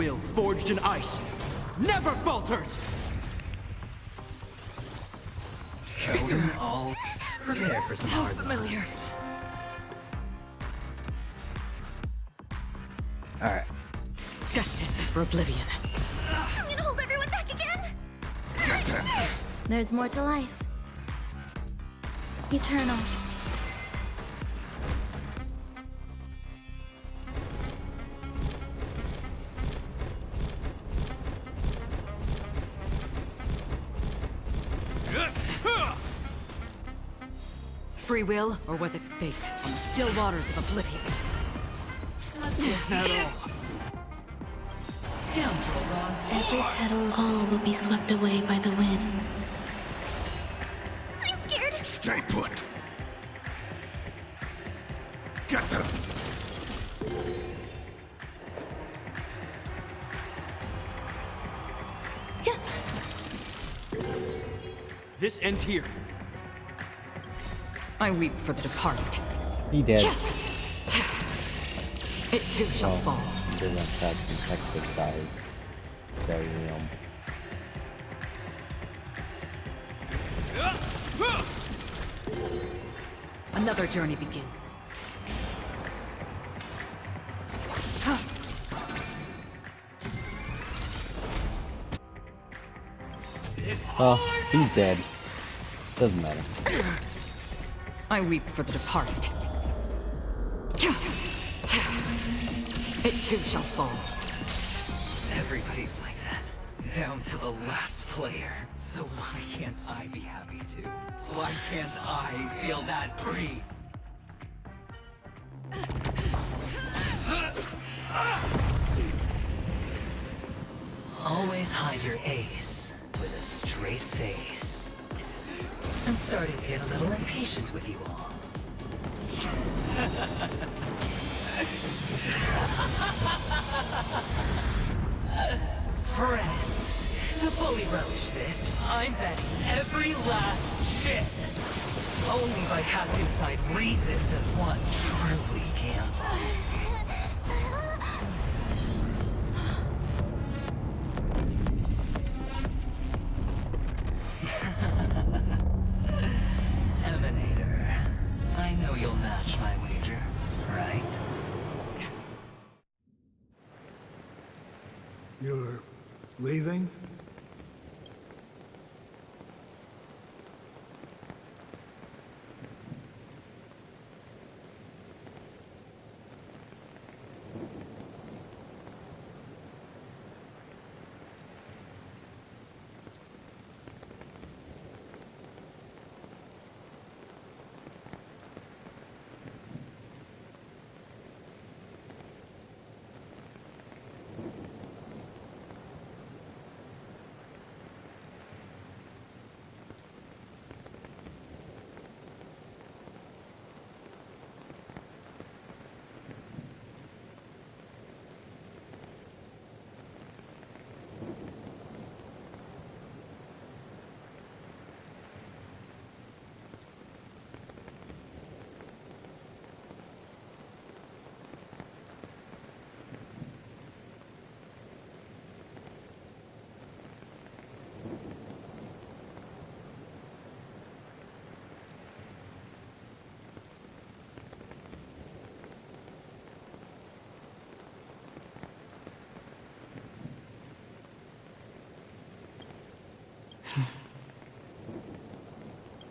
will forged in ice never falters! We're all prepared for some hard familiar. Alright. Destined for oblivion. I'm gonna hold everyone back again! There's more to life. Eternal. Free will, or was it fate? On the still waters of oblivion. Is that all? scoundrels on Every petal, all will be swept away by the wind. I'm scared! Stay put! Get them! This ends here. I weep for the departed. He did. It too shall fall. Didn't have some exercise. Very real. Another journey begins. Oh, he's dead. Doesn't matter. I weep for the departed. It too shall fall. Everybody's like that, down to the last player. So why can't I be happy too? Why can't I feel that free? Always hide your ace with a straight face. I'm starting to get a little impatient with you all. Friends, to fully relish this, I'm betting every last chip. Only by casting aside reason does one truly gamble. Emanator, I know you'll match my wager, right? You're leaving?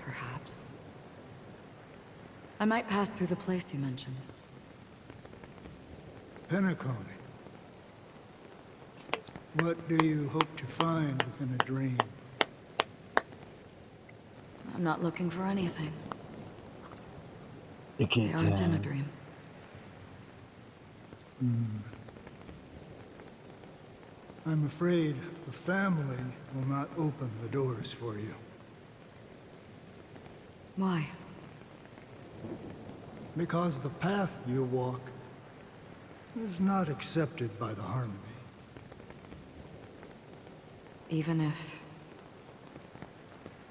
Perhaps. I might pass through the place you mentioned. Penacony. What do you hope to find within a dream? I'm not looking for anything. You They can't aren't in a dream. I'm afraid the family will not open the doors for you. Why? Because the path you walk is not accepted by the Harmony. Even if...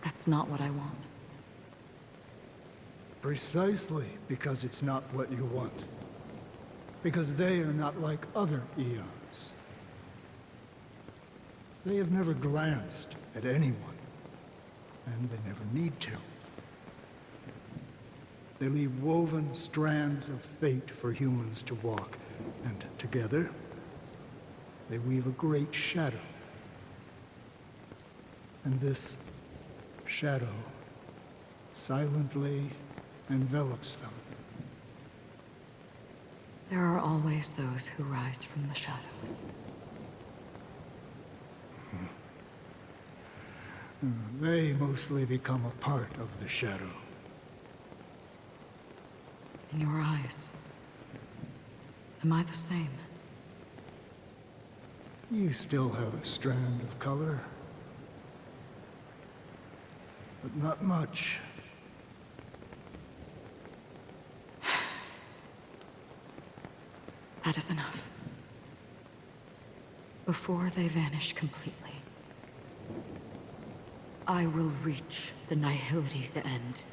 that's not what I want. Precisely because it's not what you want. Because they are not like other eons. They have never glanced at anyone, and they never need to. They leave woven strands of fate for humans to walk, and together, they weave a great shadow. And this shadow silently envelops them. There are always those who rise from the shadows. They mostly become a part of the shadow. In your eyes, am I the same? You still have a strand of color, but not much. That is enough. Before they vanish completely, I will reach the Nihility's end.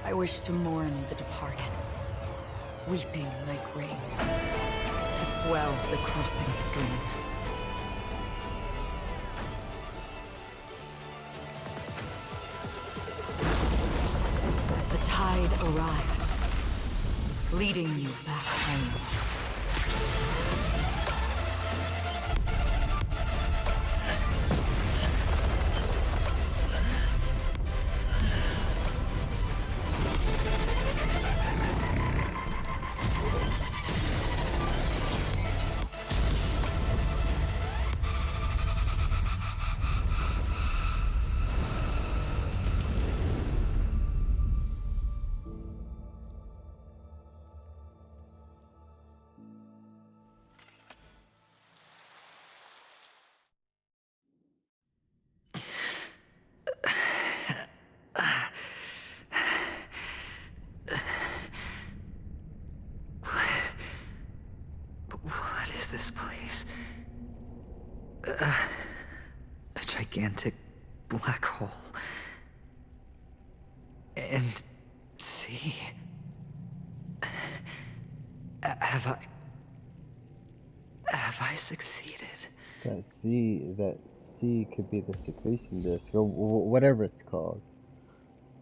I wish to mourn the departed, weeping like rain, to swell the crossing stream. As the tide arrives, leading you back home. What is this place? A gigantic black hole. And see? Have I succeeded? That C could be the secretion disk, or whatever it's called.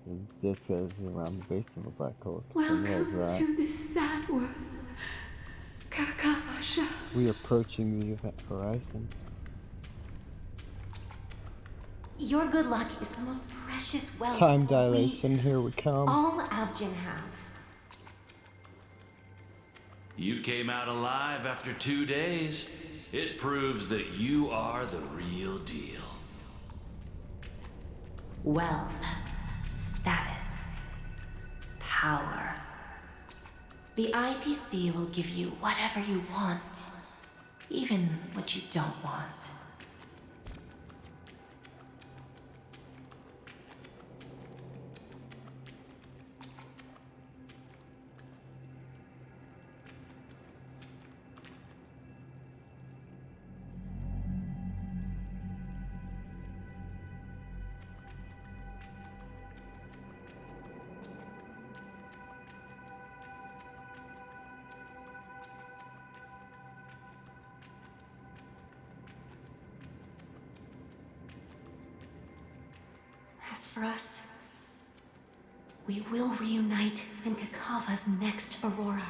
The disk goes around the base of a black hole. Welcome to this sad world, Kakavasha. We are approaching the event horizon. Your good luck is the most precious wealth Time dilation, here we come. all Avgin have. You came out alive after 2 days. It proves that you are the real deal. Wealth, status, power. The IPC will give you whatever you want, even what you don't want. As for us, we will reunite in Kakava's next Aurora.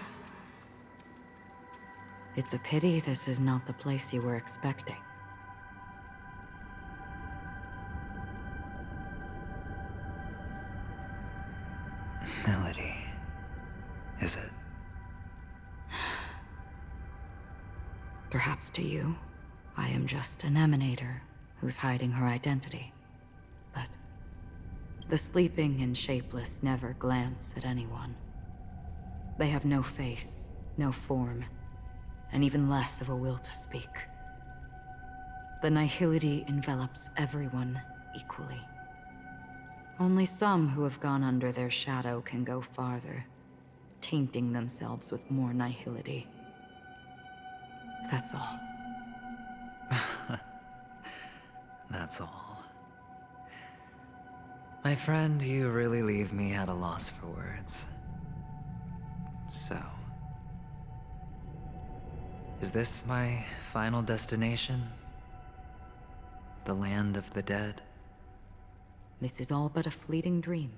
It's a pity this is not the place you were expecting. Melody. Is it? Perhaps to you, I am just an emanator who's hiding her identity. But the sleeping and shapeless never glance at anyone. They have no face, no form, and even less of a will to speak. The nihility envelops everyone equally. Only some who have gone under their shadow can go farther, tainting themselves with more nihility. That's all. That's all. My friend, you really leave me at a loss for words. So, is this my final destination? The land of the dead? This is all but a fleeting dream.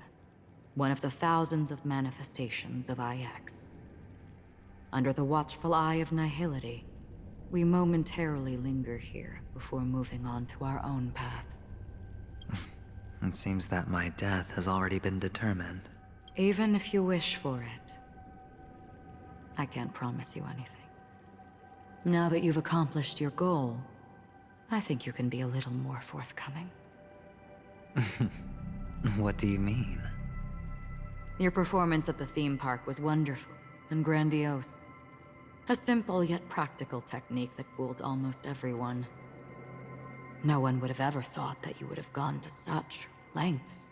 One of the thousands of manifestations of IX. Under the watchful eye of nihility, we momentarily linger here before moving on to our own paths. It seems that my death has already been determined. Even if you wish for it, I can't promise you anything. Now that you've accomplished your goal, I think you can be a little more forthcoming. What do you mean? Your performance at the theme park was wonderful and grandiose. A simple yet practical technique that fooled almost everyone. No one would have ever thought that you would have gone to such lengths,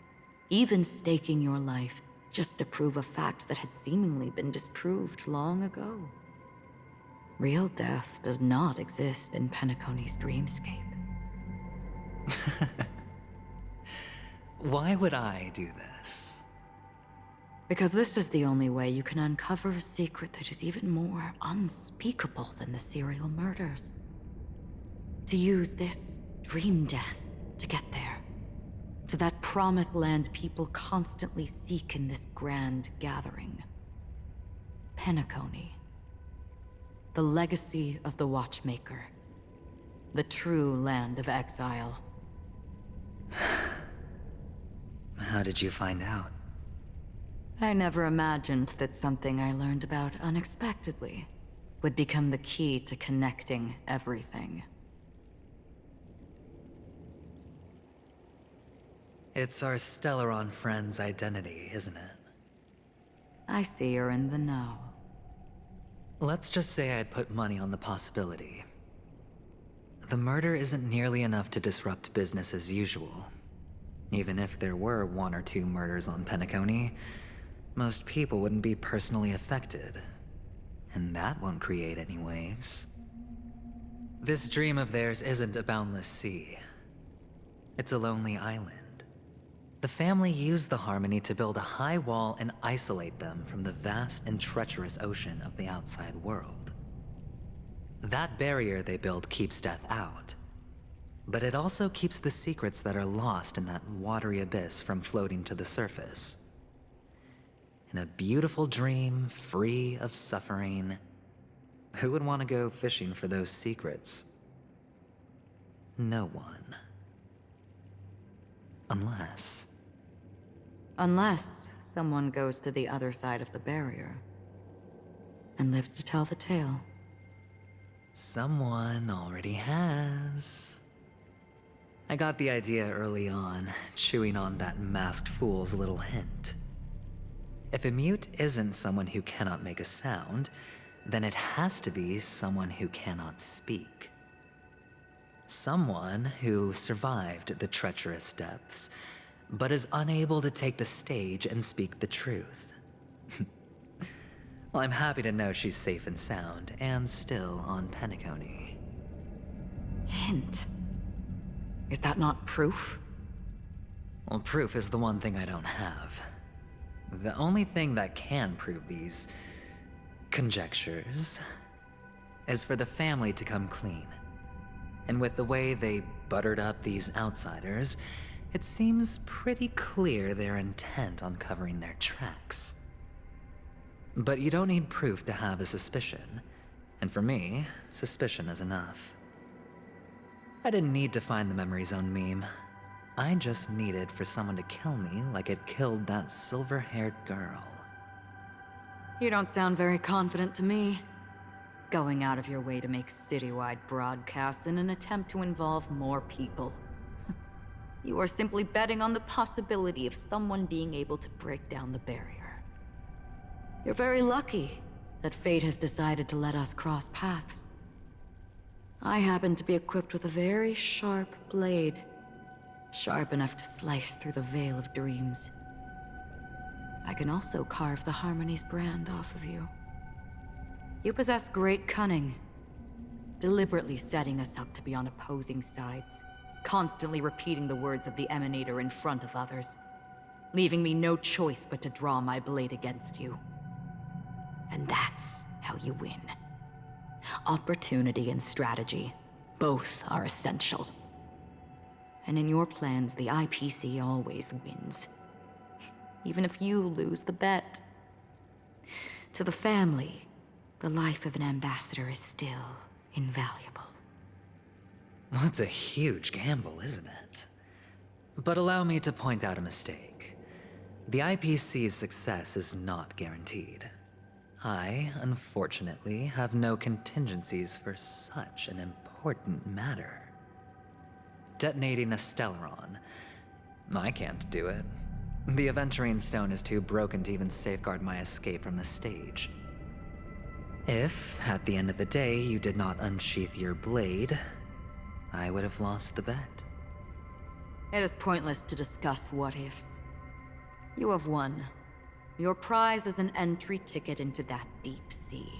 even staking your life just to prove a fact that had seemingly been disproved long ago. Real death does not exist in Penacony's dreamscape. Why would I do this? Because this is the only way you can uncover a secret that is even more unspeakable than the serial murders. To use this dream death to get there. To that promised land people constantly seek in this grand gathering. Penacony. The legacy of the Watchmaker. The true land of exile. How did you find out? I never imagined that something I learned about unexpectedly would become the key to connecting everything. It's our Stellaron friend's identity, isn't it? I see you're in the know. Let's just say I'd put money on the possibility. The murder isn't nearly enough to disrupt business as usual. Even if there were 1 or 2 murders on Penacony, most people wouldn't be personally affected. And that won't create any waves. This dream of theirs isn't a boundless sea. It's a lonely island. The family used the Harmony to build a high wall and isolate them from the vast and treacherous ocean of the outside world. That barrier they build keeps death out, but it also keeps the secrets that are lost in that watery abyss from floating to the surface. In a beautiful dream, free of suffering, who would want to go fishing for those secrets? No one. Unless someone goes to the other side of the barrier and lives to tell the tale. Someone already has. I got the idea early on, chewing on that masked fool's little hint. If a mute isn't someone who cannot make a sound, then it has to be someone who cannot speak. Someone who survived the treacherous depths, but is unable to take the stage and speak the truth. Well, I'm happy to know she's safe and sound, and still on Penacony. Hint. Is that not proof? Well, proof is the one thing I don't have. The only thing that can prove these conjectures is for the family to come clean. And with the way they buttered up these outsiders, it seems pretty clear they're intent on covering their tracks. But you don't need proof to have a suspicion. And for me, suspicion is enough. I didn't need to find the memory zone meme. I just needed for someone to kill me like it killed that silver-haired girl. You don't sound very confident to me. Going out of your way to make citywide broadcasts in an attempt to involve more people. You are simply betting on the possibility of someone being able to break down the barrier. You're very lucky that fate has decided to let us cross paths. I happen to be equipped with a very sharp blade. Sharp enough to slice through the veil of dreams. I can also carve the Harmony's brand off of you. You possess great cunning. deliberately setting us up to be on opposing sides, constantly repeating the words of the Emanator in front of others, leaving me no choice but to draw my blade against you. And that's how you win. Opportunity and strategy, both are essential. And in your plans, the IPC always wins. Even if you lose the bet. To the family, the life of an ambassador is still invaluable. Well, it's a huge gamble, isn't it? But allow me to point out a mistake. The IPC's success is not guaranteed. I, unfortunately, have no contingencies for such an important matter. Detonating a Stellaron. I can't do it. The Aventurine Stone is too broken to even safeguard my escape from the stage. If, at the end of the day, you did not unsheath your blade, I would have lost the bet. It is pointless to discuss what-ifs. You have won. Your prize is an entry ticket into that deep sea.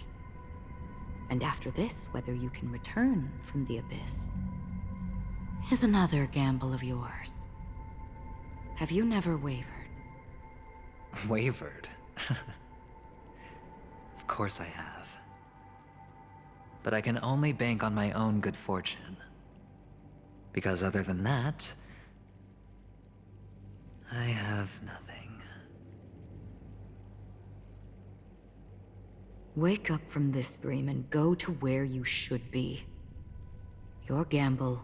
And after this, whether you can return from the abyss is another gamble of yours. Have you never wavered? Wavered? Of course I have. But I can only bank on my own good fortune. Because other than that, I have nothing. Wake up from this dream and go to where you should be. Your gamble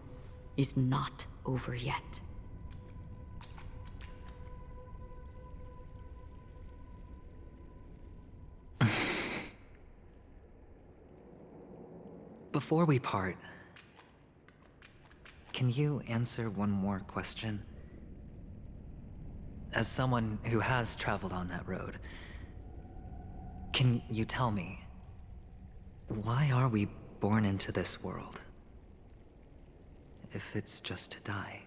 is not over yet. Before we part, can you answer one more question? As someone who has traveled on that road, can you tell me, why are we born into this world? If it's just to die.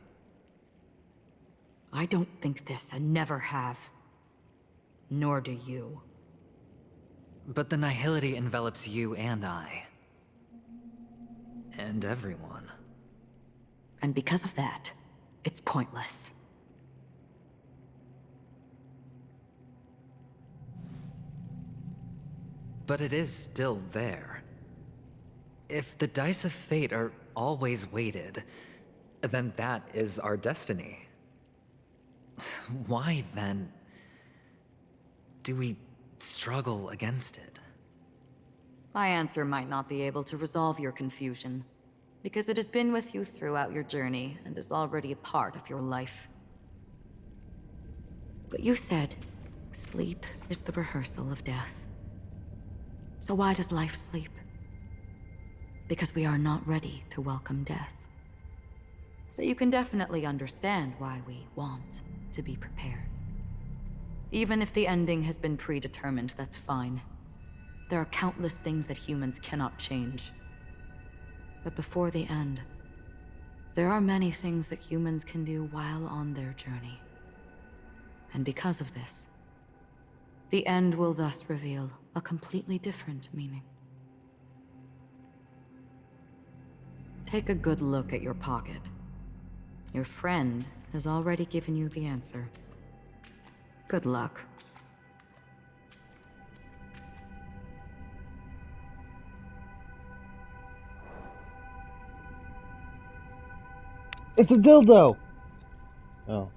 I don't think this and never have. Nor do you. But the nihility envelops you and I. And everyone. And because of that, it's pointless. But it is still there. If the dice of fate are always weighted, then that is our destiny. Why, then, do we struggle against it? My answer might not be able to resolve your confusion, because it has been with you throughout your journey and is already a part of your life. But you said, sleep is the rehearsal of death. So why does life sleep? Because we are not ready to welcome death. So you can definitely understand why we want to be prepared. Even if the ending has been predetermined, that's fine. There are countless things that humans cannot change. But before the end, there are many things that humans can do while on their journey. And because of this, the end will thus reveal a completely different meaning. Take a good look at your pocket. Your friend has already given you the answer. Good luck. It's a dildo! Oh.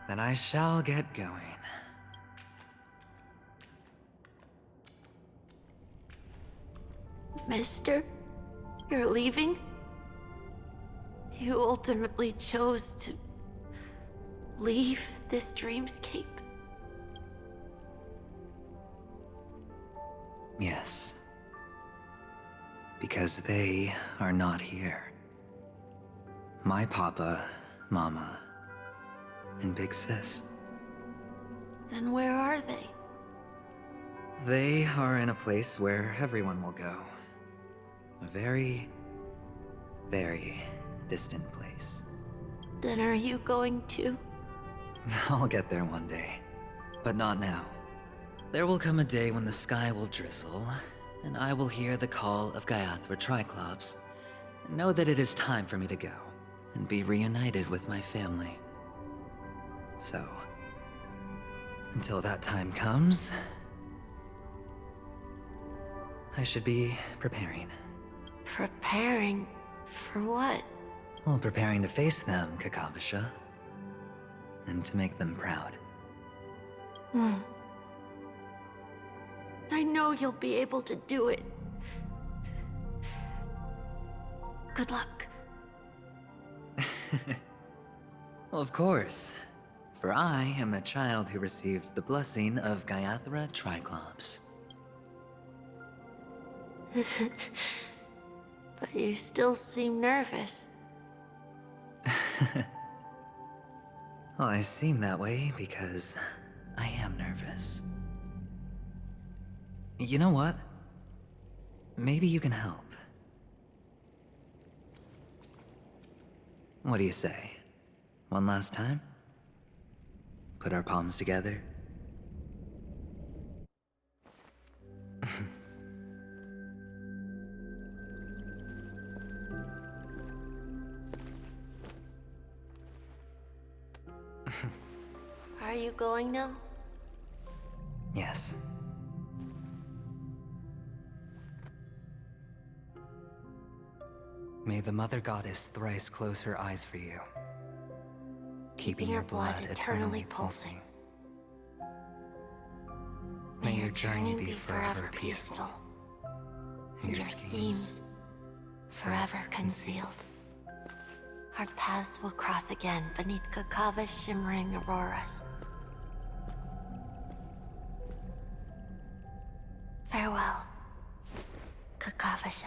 Then I shall get going. Mister, you're leaving? You ultimately chose to leave this dreamscape? Yes. Because they are not here. My papa, mama, and big sis. Then where are they? They are in a place where everyone will go. A very, very distant place. Then are you going to? I'll get there one day, but not now. There will come a day when the sky will drizzle, and I will hear the call of Gaiathra Triclops, and know that it is time for me to go, and be reunited with my family. So, until that time comes, I should be preparing. Preparing for what? Well, preparing to face them, Kakavasha. And to make them proud. I know you'll be able to do it. Good luck. Well, of course. For I am the child who received the blessing of Gaiathra Triclops. But you still seem nervous. Well, I seem that way because I am nervous. You know what? Maybe you can help. What do you say? One last time? Put our palms together? Are you going now? Yes. May the Mother Goddess thrice close her eyes for you, keeping your blood eternally pulsing. May your journey be forever peaceful, and your schemes forever concealed. Our paths will cross again beneath Kakava's shimmering auroras. Farewell, Kakavasha.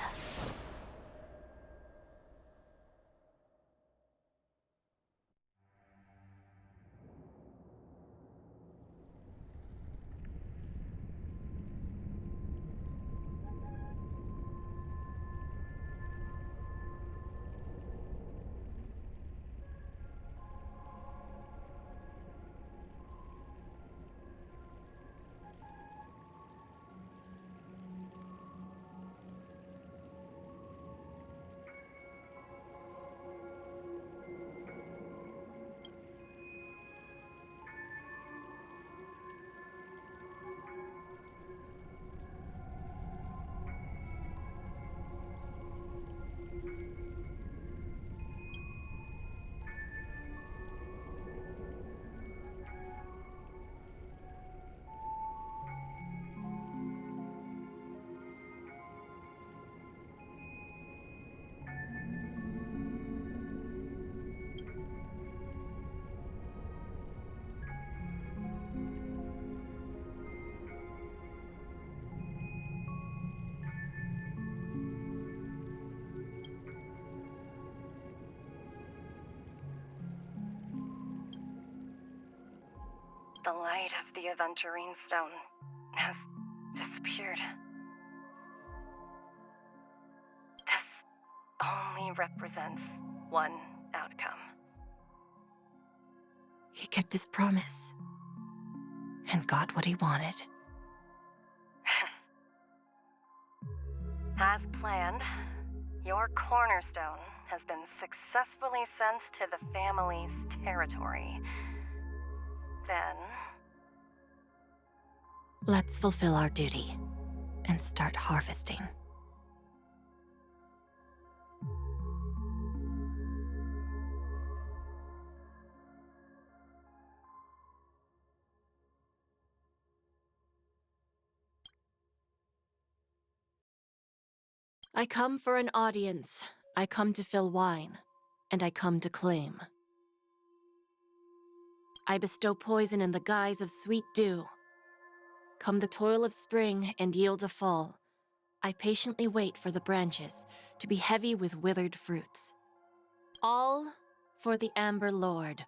The light of the Aventurine Stone has disappeared. This only represents one outcome. He kept his promise and got what he wanted. As planned, your cornerstone has been successfully sent to the family's territory. Then... Let's fulfill our duty and start harvesting. I come for an audience. I come to fill wine, and I come to claim. I bestow poison in the guise of sweet dew. Come the toil of spring and yield a fall. I patiently wait for the branches to be heavy with withered fruits. All for the Amber Lord.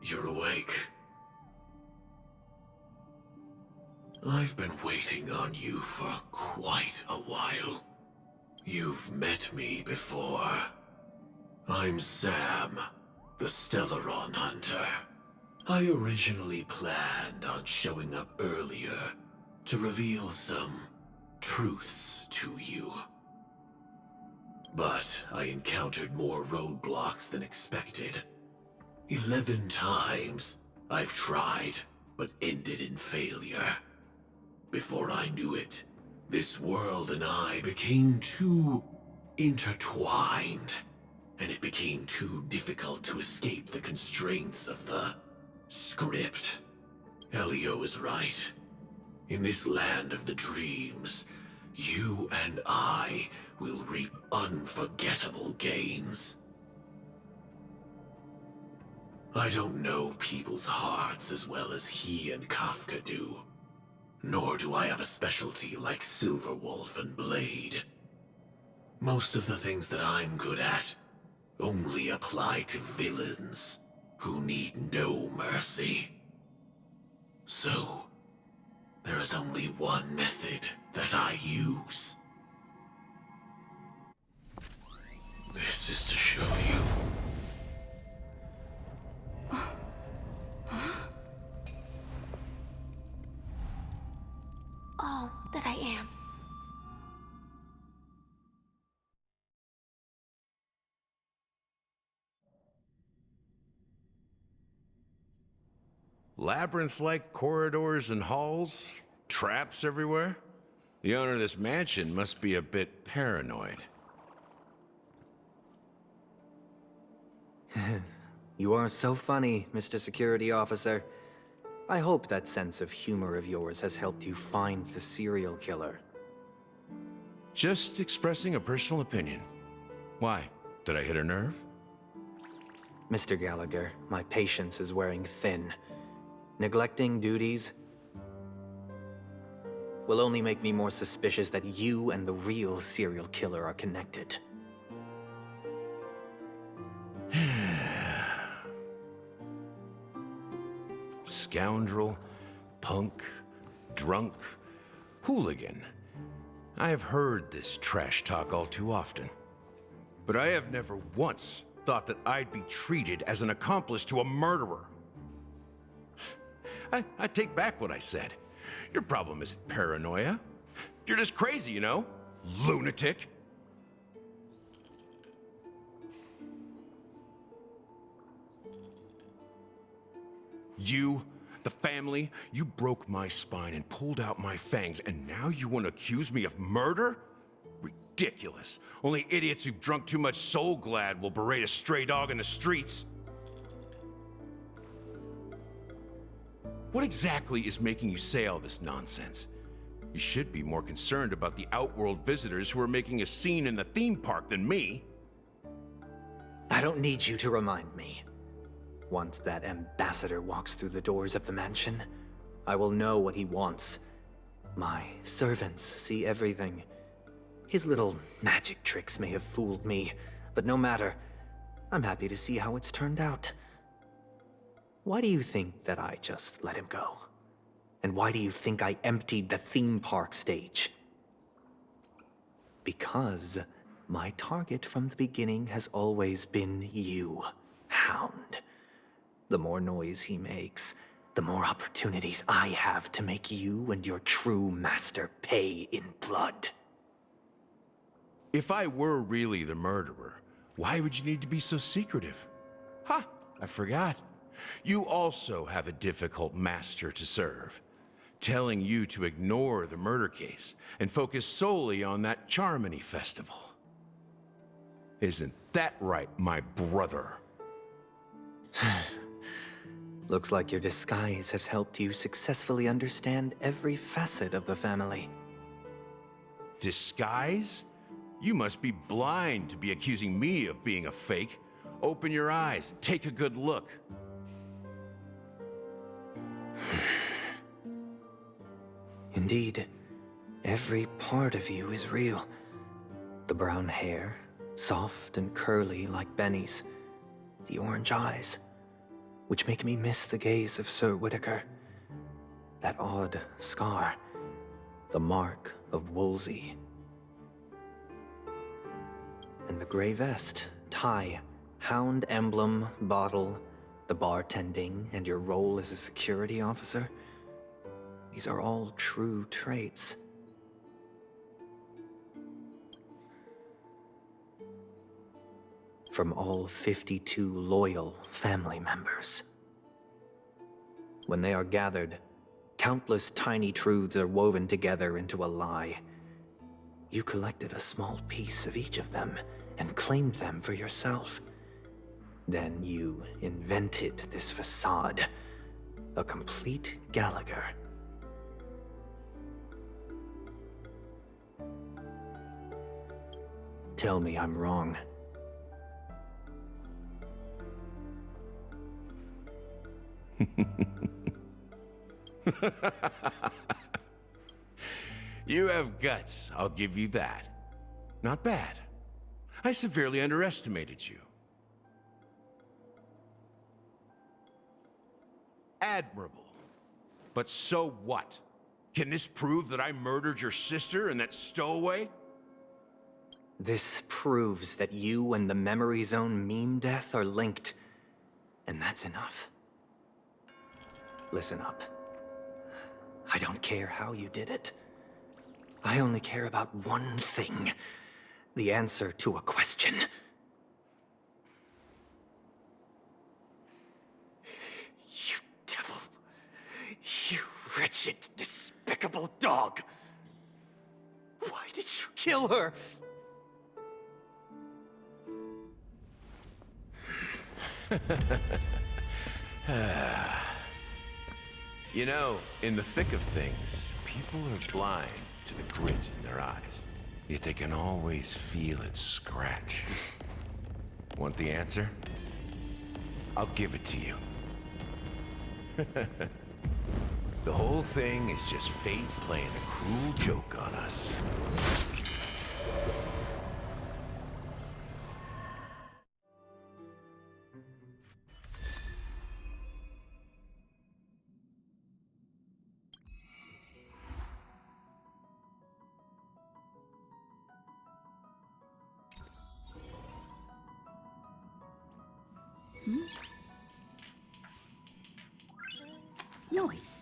You're awake. I've been waiting on you for quite a while. You've met me before. I'm Sam, the Stellaron Hunter. I originally planned on showing up earlier to reveal some truths to you. But I encountered more roadblocks than expected. 11 times I've tried, but ended in failure. Before I knew it, this world and I became too intertwined, and it became too difficult to escape the constraints of the script. Elio is right. In this land of the dreams, you and I will reap unforgettable gains. I don't know people's hearts as well as he and Kafka do. Nor do I have a specialty like Silverwolf and Blade. Most of the things that I'm good at only apply to villains who need no mercy. So, there is only one method that I use. This is to show you. All that I am. Labyrinth-like corridors and halls? Traps everywhere? The owner of this mansion must be a bit paranoid. You are so funny, Mr. Security Officer. I hope that sense of humor of yours has helped you find the serial killer. Just expressing a personal opinion. Why? Did I hit a nerve? Mr. Gallagher, my patience is wearing thin. Neglecting duties will only make me more suspicious that you and the real serial killer are connected. Scoundrel, punk, drunk, hooligan. I have heard this trash talk all too often. But I have never once thought that I'd be treated as an accomplice to a murderer. I take back what I said. Your problem isn't paranoia. You're just crazy, you know? Lunatic. You, the family, you broke my spine and pulled out my fangs, and now you want to accuse me of murder? Ridiculous. Only idiots who've drunk too much Soul Glad will berate a stray dog in the streets. What exactly is making you say all this nonsense? You should be more concerned about the Outworld visitors who are making a scene in the theme park than me. I don't need you to remind me. Once that ambassador walks through the doors of the mansion, I will know what he wants. My servants see everything. His little magic tricks may have fooled me, but no matter. I'm happy to see how it's turned out. Why do you think that I just let him go? And why do you think I emptied the theme park stage? Because my target from the beginning has always been you, Hound. The more noise he makes, the more opportunities I have to make you and your true master pay in blood. If I were really the murderer, why would you need to be so secretive? Ha! I forgot. You also have a difficult master to serve, telling you to ignore the murder case and focus solely on that Charmony festival. Isn't that right, my brother? Looks like your disguise has helped you successfully understand every facet of the family. Disguise? You must be blind to be accusing me of being a fake. Open your eyes and take a good look. Indeed, every part of you is real. The brown hair, soft and curly like Benny's. The orange eyes. which make me miss the gaze of Sir Whitaker. That odd scar, the mark of Wolsey. And the gray vest, tie, hound emblem, bottle, the bartending, and your role as a security officer. These are all true traits. From all 52 loyal family members. When they are gathered, countless tiny truths are woven together into a lie. You collected a small piece of each of them and claimed them for yourself. Then you invented this facade, a complete Gallagher. Tell me I'm wrong. You have guts, I'll give you that. Not bad. I severely underestimated you. Admirable. But so what? Can this prove that I murdered your sister and that stowaway? This proves that you and the Memory Zone meme death are linked, and that's enough. Listen up. I don't care how you did it. I only care about one thing. The answer to a question. You devil. You wretched, despicable dog. Why did you kill her? You know, in the thick of things, people are blind to the grit in their eyes. Yet they can always feel it scratch. Want the answer? I'll give it to you. The whole thing is just fate playing a cruel joke on us. Noise.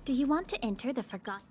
Do you want to enter the forgotten?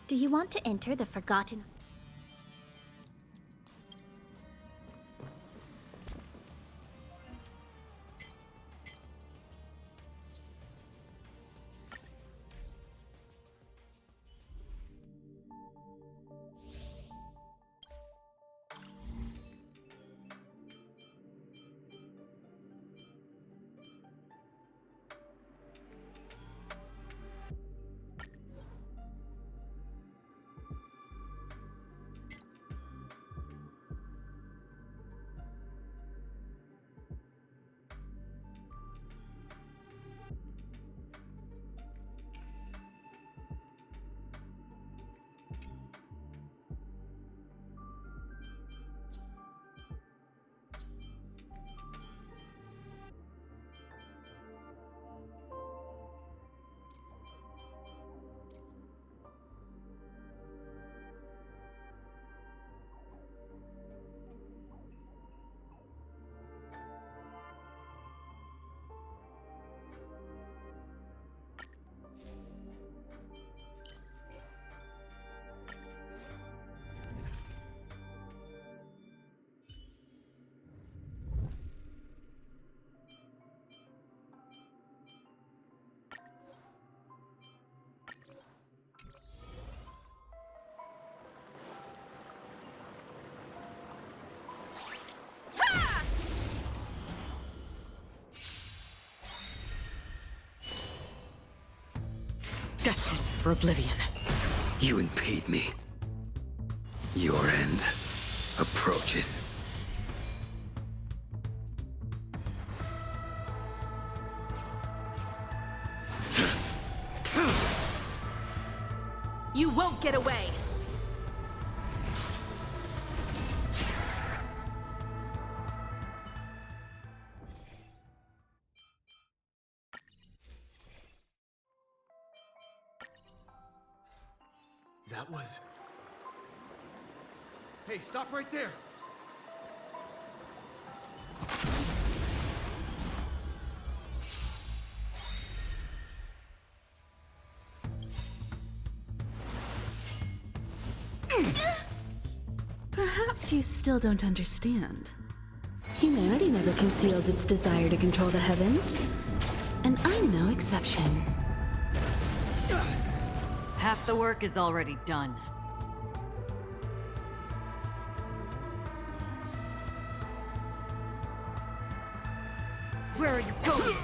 Do you want to enter the Forgotten? Destined for oblivion. You impede me. Your end approaches. You won't get away! That was... Hey, stop right there! Perhaps you still don't understand. Humanity never conceals its desire to control the heavens. And I'm no exception. Half the work is already done. Where are you going?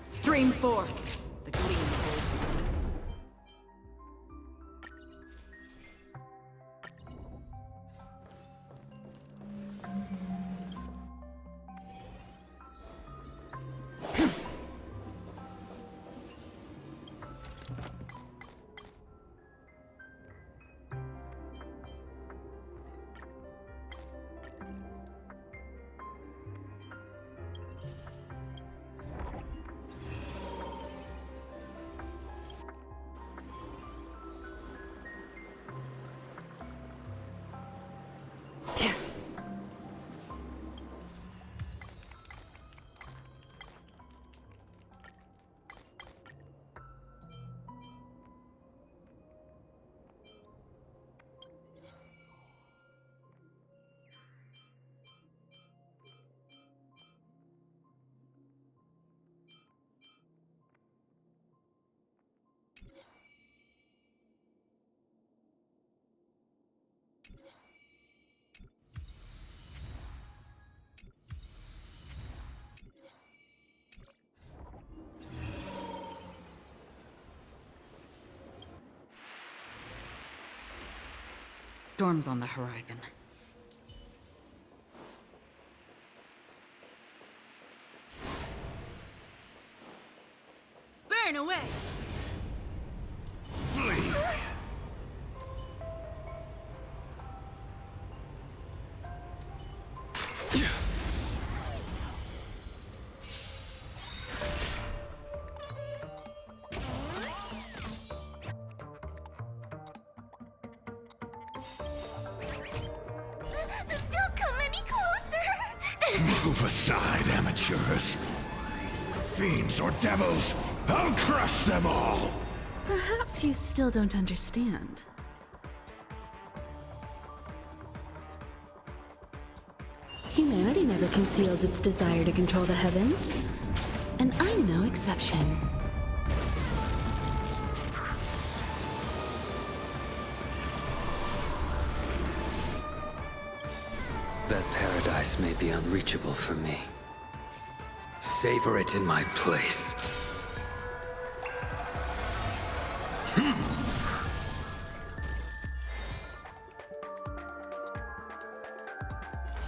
Stream forth the gleam of old wounds. storm's on the horizon. Burn away! Flee! Don't come any closer! Move aside, amateurs. Fiends or devils, I'll crush them all! Perhaps you still don't understand. Humanity never conceals its desire to control the heavens, and I'm no exception. That paradise may be unreachable for me. Savor it in my place.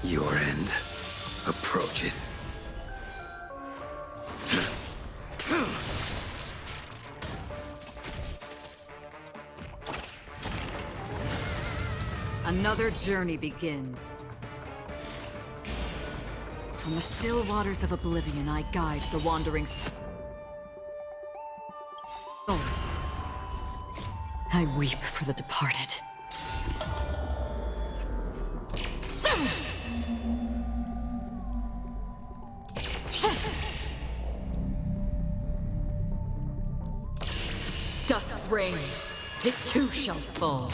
Your end approaches. Another journey begins. From the still waters of oblivion, I guide the wandering souls. I weep for the departed. Dusk's reign, it too shall fall.